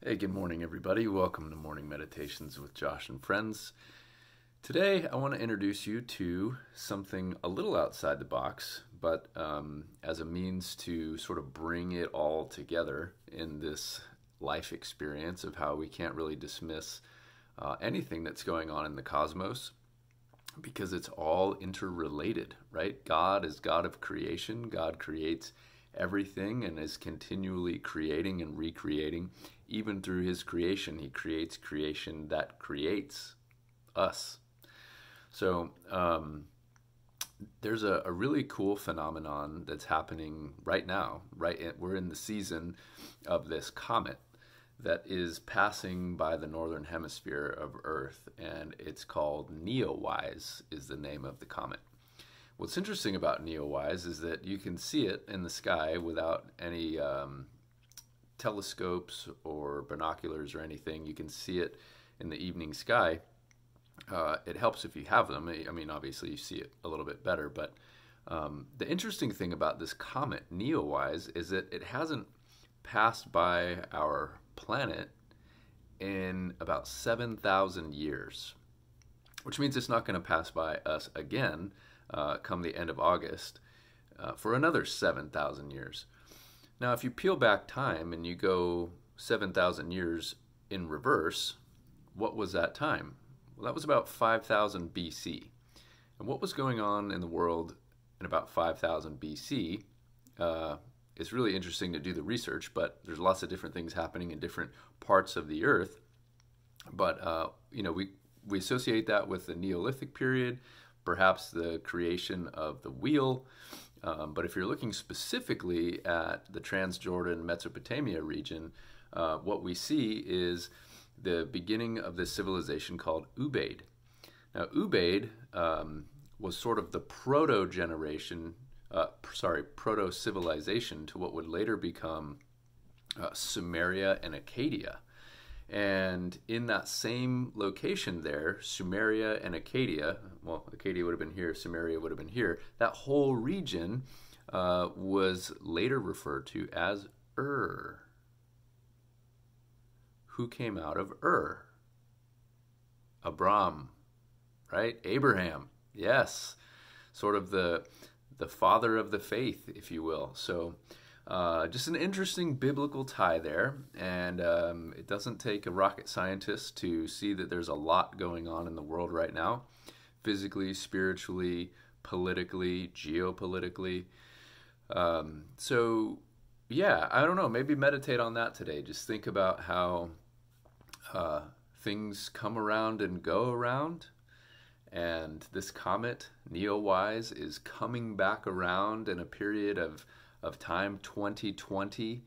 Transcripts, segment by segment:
Hey, good morning, everybody. Welcome to Morning Meditations with Josh and Friends. Today, I want to introduce you to something a little outside the box, but as a means to sort of bring it all together in this life experience of how we can't really dismiss anything that's going on in the cosmos because it's all interrelated, right? God is God of creation. God creates everything and is continually creating and recreating. Even through his creation, he creates creation that creates us. So there's a really cool phenomenon that's happening right now. We're in the season of this comet that is passing by the northern hemisphere of Earth, and it's called Neowise is the name of the comet. What's interesting about Neowise is that you can see it in the sky without any telescopes or binoculars or anything. You can see it in the evening sky. It helps if you have them. I mean, obviously you see it a little bit better, but the interesting thing about this comet, Neowise, is that it hasn't passed by our planet in about 7,000 years, which means it's not going to pass by us again come the end of August for another 7,000 years. Now, if you peel back time and you go 7,000 years in reverse, what was that time? Well, that was about 5,000 BC. And what was going on in the world in about 5,000 BC? It's really interesting to do the research, but there's lots of different things happening in different parts of the earth. But, we associate that with the Neolithic period, perhaps the creation of the wheel. But if you're looking specifically at the Transjordan Mesopotamia region, what we see is the beginning of this civilization called Ubaid. Now, Ubaid was sort of the proto-civilization to what would later become Samaria and Acadia. And in that same location there, Samaria and Acadia, well, Acadia would have been here, Samaria would have been here, that whole region was later referred to as Ur. Who came out of Ur? Abram, right? Abraham, yes. Sort of the father of the faith, if you will. So just an interesting biblical tie there, and it doesn't take a rocket scientist to see that there's a lot going on in the world right now, physically, spiritually, politically, geopolitically. So yeah, I don't know, maybe meditate on that today. Just think about how things come around and go around, and this comet, Neowise, is coming back around in a period of time, 2020,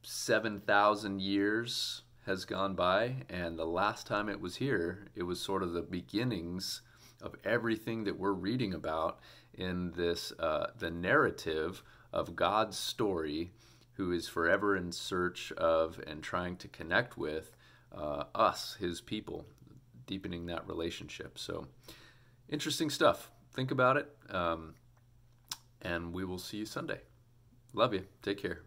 7,000 years has gone by, and the last time it was here, it was sort of the beginnings of everything that we're reading about in this, the narrative of God's story, who is forever in search of and trying to connect with us, his people, deepening that relationship. So, interesting stuff. Think about it. And we will see you Sunday. Love you. Take care.